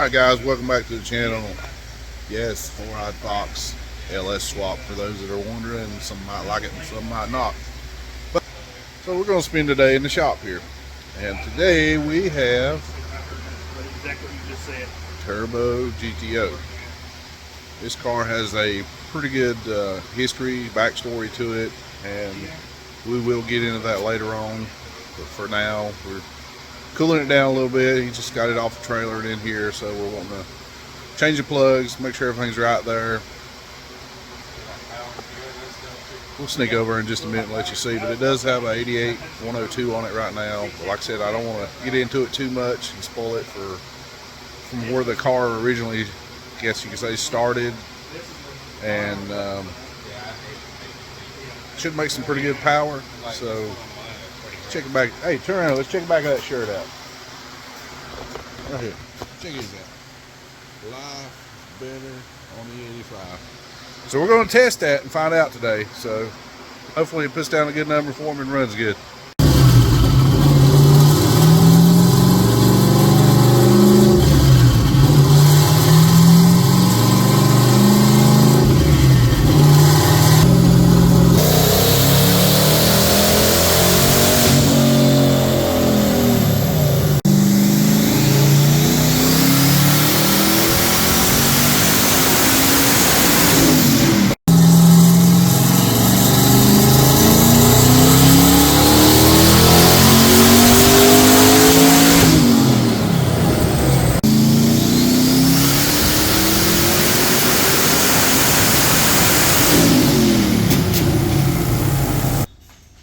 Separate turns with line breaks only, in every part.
Alright guys, welcome back to the channel. Yes, 4-eyed fox LS swap for those that are wondering. Some might like it and some might not. But, so we're going to spend the day in the shop here. And today we have
exactly what you just said.
Turbo GTO. This car has a pretty good history, backstory to it, and we will get into that later on. But for now, we're cooling it down a little bit. He just got it off the trailer and in here, so we're wanting to change the plugs, make sure everything's right there. We'll sneak over in just a minute and let you see, but it does have a 88 102 on it right now. But like I said, I don't want to get into it too much and spoil it from where the car originally, I guess you could say, started. And should make some pretty good power. So check it back. Hey, turn around. Let's check the back of that shirt out. Right here. Check his out. Life better on the 85. So we're going to test that and find out today. So hopefully it puts down a good number for him and runs good.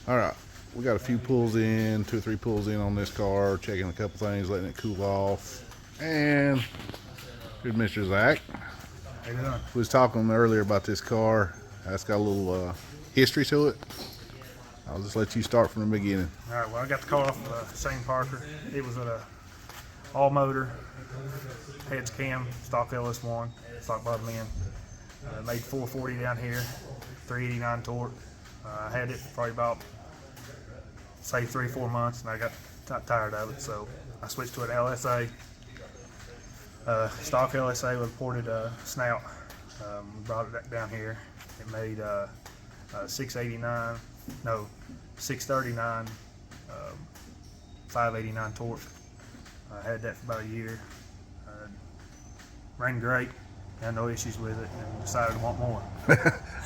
Alright, we got a few pulls in, 2 or 3 pulls in on this car, checking a couple things, letting it cool off. And here's Mr. Zach.
How you doing?
We was talking earlier about this car. That's got a little history to it. I'll just let you start from the beginning.
All right. Well, I got the car off Shane Parker. It was a all motor, heads cam, stock LS1, stock bottom end. Made 440 down here, 389 torque. I had it for probably about, say, 3-4 months, and I got tired of it, so I switched to an LSA. Stock LSA with a ported snout. Brought it down here. It made 689, no, 639, 589 torque. I had that for about a year. Ran great. Had no issues with it, and decided to want more.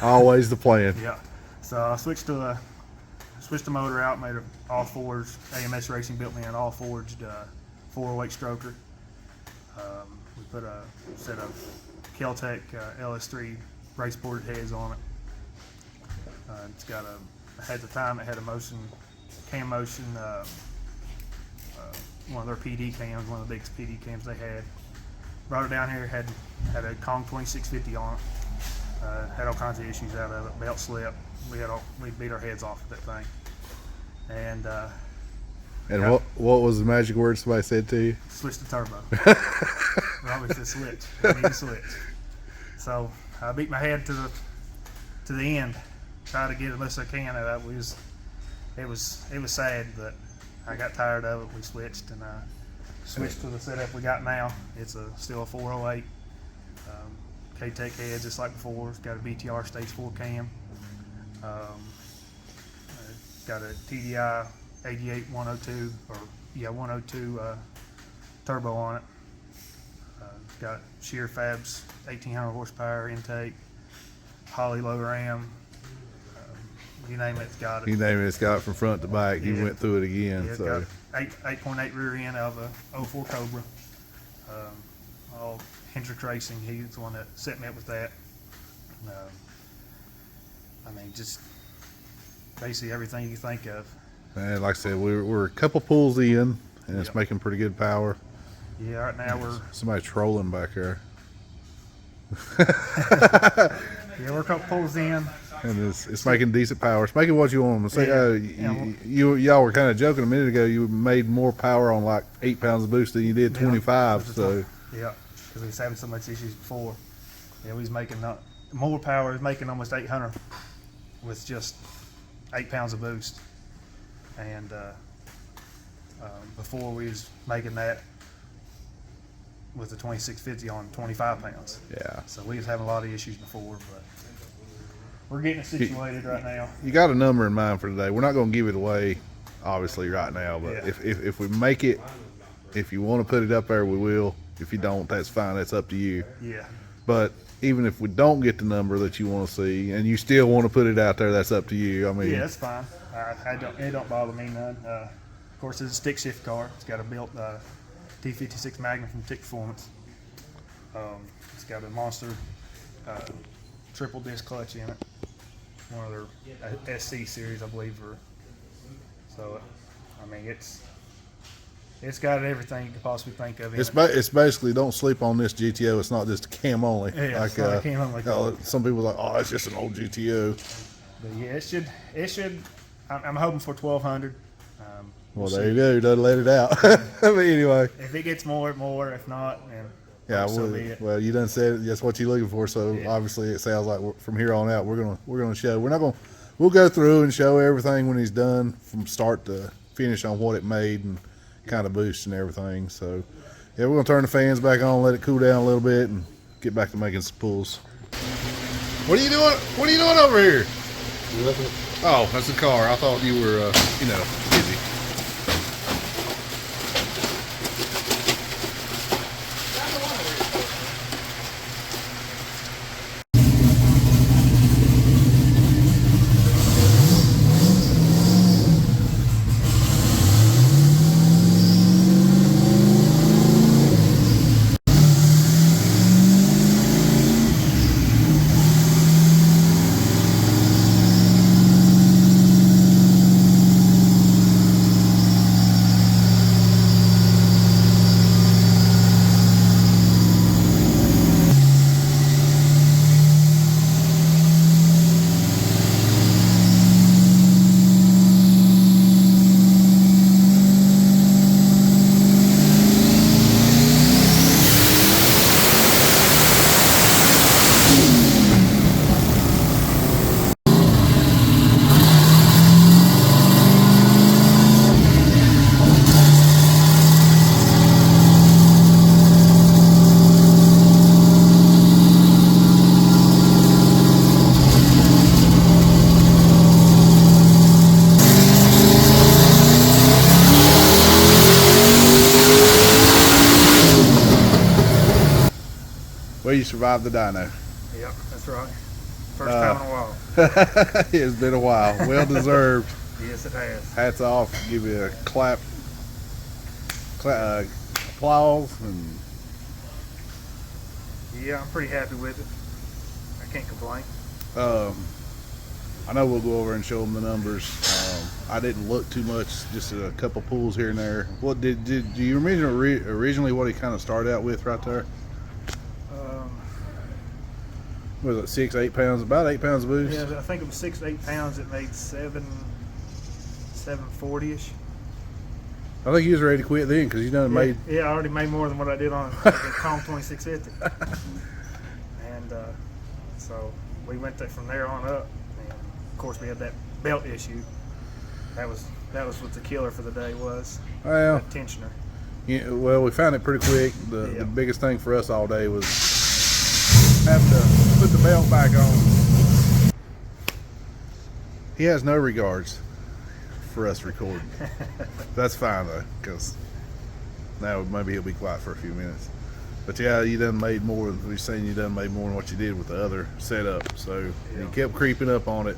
Always the plan.
Yeah. So I switched the motor out, made it all forged. AMS Racing built me an all forged 408 stroker. We put a set of Keltec LS3 race ported heads on it. It's got at the time it had a cam motion, one of their PD cams, one of the biggest PD cams they had. Brought it down here, had a Kong 2650 on it. Had all kinds of issues out of it, belt slip. We beat our heads off with that thing. And
what was the magic word somebody said to you?
Switch the turbo. Robbie said switch. I need to switch. So I beat my head to the end. Try to get as much as I can out of it. It was sad, but I got tired of it. We switched and switched to the setup we got now. It's still a 408. K-Tech head just like before. It's got a BTR stage 4 cam. Got a TDI 88 102 102 turbo on it. Got sheer Fabs 1800 horsepower intake, Holley low ram. You name it, it's got it.
You name it, it's got it from front to back.
Yeah.
You went through it again.
Yeah,
So
got 8.8 rear end of a 04 Cobra. All Hendrick Racing. He's the one that set me up with that. I mean, just basically everything you think of.
and like I said, we're a couple pulls in, and it's
Yep.
making pretty good power.
Yeah, right now we're
Somebody trolling back there.
we're a couple pulls in.
And it's making decent power. It's making what you want to say.
Yeah.
Y'all were kind of joking a minute ago. You made more power on like 8 pounds of boost than you did 25. So
Yeah, because we was having so much issues before. Yeah, we was making more power. Was making almost 800 with just 8 pounds of boost. And before we was making that with the 2650 on 25 pounds.
Yeah.
So we was having a lot of issues before, but we're getting it situated right now.
You got a number in mind for today. We're not going to give it away, obviously, right now. But
Yeah.
if we make it, if you want to put it up there, we will. If you don't, that's fine. That's up to you.
Yeah.
But even if we don't get the number that you want to see, and you still want to put it out there, that's up to you. I mean,
Yeah, that's fine. It don't bother me none. Of course, it's a stick shift car. It's got a built T56 Magnum from Tick Performance. It's got a monster triple disc clutch in it. One of their SC series, I believe. So, I mean, it's got everything you could possibly think of in it.
it's basically, don't sleep on this GTO. It's not just a cam only.
Yeah, it's not a cam only car.
Some people are like, oh, it's just an old GTO.
But yeah, it should. I'm hoping for 1200.
Well, there you go. Doesn't let it out. But anyway.
If it gets more. If not, then
Yeah,
so be it.
well, you done said that's what you're looking for. So
Yeah.
obviously, it sounds like from here on out, we're gonna show. We'll go through and show everything when he's done from start to finish on what it made and kind of boost and everything. So yeah, we're gonna turn the fans back on, let it cool down a little bit, and get back to making some pulls. What are you doing? What are you doing over here? Oh, that's the car. I thought you were, busy. Well, you survived the dyno.
Yep, that's right. First time in a while.
It's been a while. Well deserved.
Yes, it has.
Hats off. Give you a clap, applause, and
Yeah, I'm pretty happy with it. I can't complain.
I know we'll go over and show them the numbers. I didn't look too much, just a couple pulls here and there. What do you remember originally what he kind of started out with right there? Was it 6, 8 pounds? About 8 pounds of boost.
Yeah, I think it was 6 to 8 pounds. It made 740-ish.
I think he was ready to quit then because you done made.
Yeah, I already made more than what I did on the Calm 2650. And so we went from there on up. And of course, we had that belt issue. That was what the killer for the day was.
Well,
That tensioner.
yeah, well, we found it pretty quick. The
Yeah.
biggest thing for us all day was having to put the belt back on. He has no regards for us recording. That's fine though, because now maybe he'll be quiet for a few minutes. But yeah, you done made more. We've seen you done made more than what you did with the other setup. So
Yeah.
you kept creeping up on it.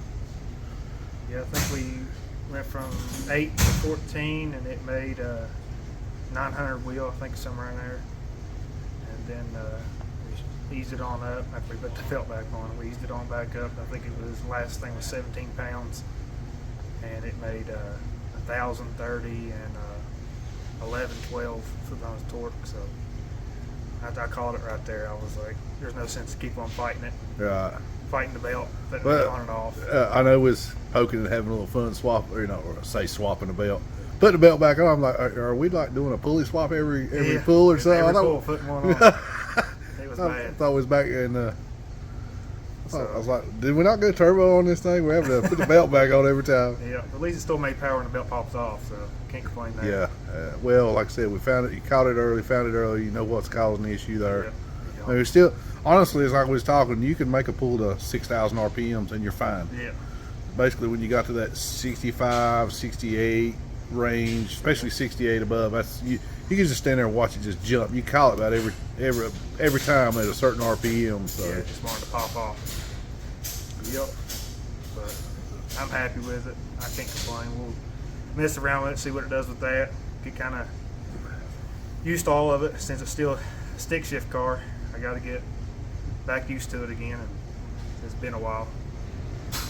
Yeah, I think we went from 8 to 14, and it made 900 wheel, I think, somewhere in there. And then we eased it on up after we put the belt back on. We eased it on back up. I think it was last thing was 17 pounds, and it made 1,030 and 1112 foot-pounds torque. So I called it right there. I was like, "There's no sense to keep on fighting it, fighting the belt, putting it on and off."
I know we was poking and having a little fun or say swapping the belt. Putting the belt back on, I'm like, are we like doing a pulley swap every pull or something?
Every
I
pull, putting one on. It was
I
bad.
thought it was back in. I
So,
I was like, did we not go turbo on this thing? We're having to put the belt back on every time.
yeah, at least it still made power when the belt pops off, so can't complain there.
Yeah. Well, like I said, we found it. You caught it early, found it early. You know what's causing the issue there.
Yeah.
I mean, still, honestly, it's like we was talking. You can make a pull to 6,000 RPMs and you're fine.
Yeah.
Basically, when you got to that 65, 68 range, especially 68 above, that's you can just stand there and watch it just jump. You call it about every time at a certain RPM. So
Yeah, just wanted to pop off. Yep. But I'm happy with it. I can't complain. We'll mess around with it, see what it does with that. Get kind of used to all of it since it's still a stick shift car. I got to get back used to it again, and it's been a while.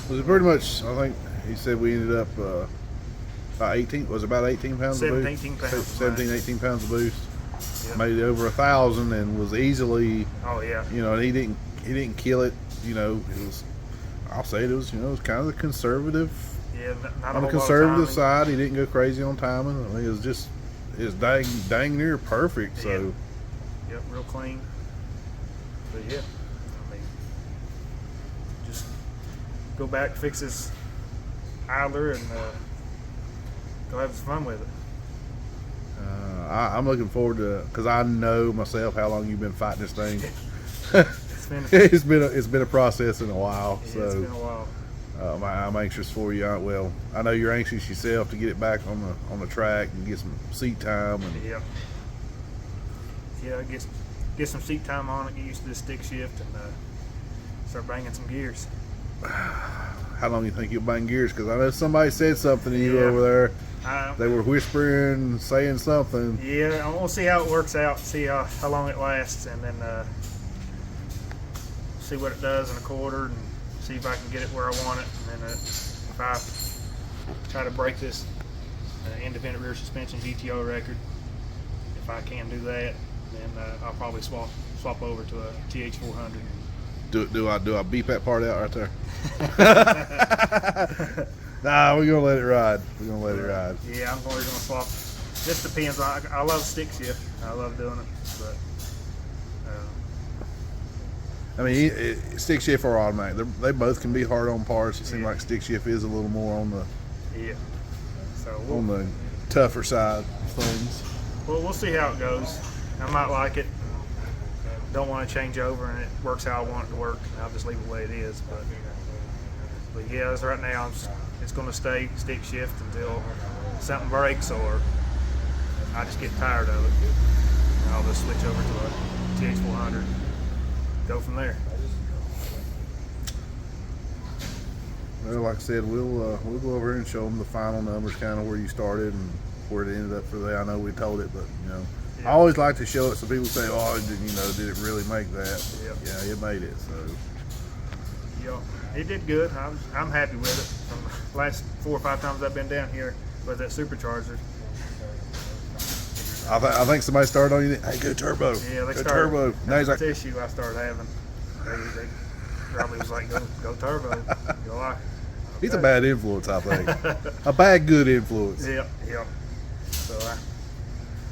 it was pretty much. I think he said we ended up about 18. Was it about 18 pounds of
17,
boost?
18 pounds.
17, 18 pounds of boost.
Yep.
Made it over 1,000 and was easily.
Oh yeah.
You know, and he didn't kill it. You know, it was. I'll say it was. You know, it was kind of the conservative.
Yeah. Not
On the
a whole lot of
conservative
timing.
side, he didn't go crazy on timing. I mean, it was dang near perfect. So
Yep, real clean. But yeah, I mean, just go back, fix his idler, and go have some fun with it.
I'm looking forward to, because I know myself how long you've been fighting this thing.
It's been
it's been a process in a while.
it's
So
been a while.
I'm anxious for you. Well, I know you're anxious yourself to get it back on the track and get some seat time. And
Yeah. Yeah, get some seat time on it, get used to the stick shift, and start banging some gears.
how long you think you'll bang gears? Because I know somebody said something to you
Yeah.
over there.
I,
They were whispering, saying something.
yeah, I want to see how it works out, see how long it lasts, and then see what it does in a quarter, and see if I can get it where I want it. And then if I try to break this independent rear suspension GTO record, if I can do that, then I'll probably swap over to a TH400.
Do I beep that part out right there? Nah, we're gonna let it ride. We're gonna let it ride.
Yeah, I'm probably gonna swap. Just depends on. I love stick shift. I love doing it, but
I mean, stick shift or automatic, they both can be hard on parts. It seems
Yeah.
like stick shift is a little more on the
yeah. So
on the tougher side of things.
we'll see how it goes. I might like it. Don't want to change over, and it works how I want it to work. I'll just leave it the way it is. But yeah, as right now, it's going to stay stick shift until something breaks or I just get tired of it. And I'll just switch over to a TH400. Go from there.
Well, like I said, we'll go over here and show them the final numbers, kind of where you started and where it ended up for there. I know we told it, but you know,
Yeah.
I always like to show it so people say, "Oh, did it really make that?"
Yep.
Yeah, it made it. So
Yeah, it did good. I'm happy with it. From the last 4 or 5 times I've been down here with that supercharger.
I think somebody started on you. Hey, go turbo.
Yeah, they
go
started.
turbo. Now he's like,
That's the issue I started having. They probably was like, go turbo. Go like.
he's a bad influence, I think. A bad good influence.
Yep. So I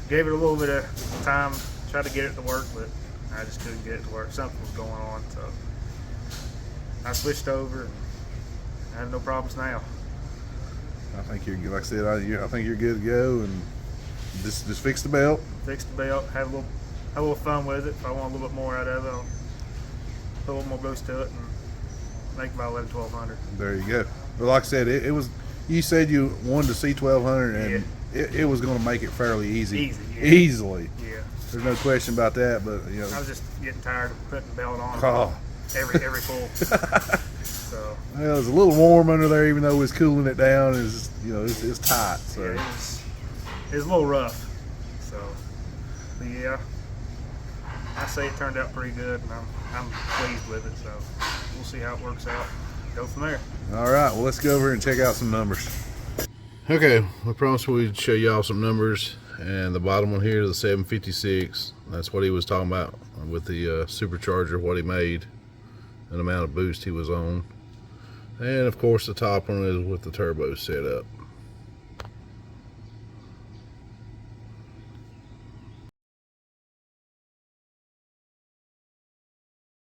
gave it a little bit of time, tried to get it to work, but I just couldn't get it to work. Something was going on, so I switched over and I have no problems now.
I think you're, like I said, I think you're good to go, and just fix the belt.
Fix the belt, have a little fun with it. If I want a little bit more out of it, I'll put a little more boost to it and make about 1200.
There you go. But like I said, it was. You said you wanted to see 1200, and it was going to make it fairly easy.
Yeah.
Easily.
Yeah.
There's no question about that. But you
I
know,
was just getting tired of putting the belt on
oh,
every pull. So
well, it was a little warm under there, even though it was cooling it down. It's it's tight. So
yeah, it was a little rough. So, but yeah, I say it turned out pretty good, and I'm pleased with it. So we'll see how it works out. Go from there.
all right, well, let's go over and check out some numbers. Okay, we promised we'd show y'all some numbers, and the bottom one here is the 756. That's what he was talking about with the supercharger, what he made, an amount of boost he was on. And of course the top one is with the turbo set up.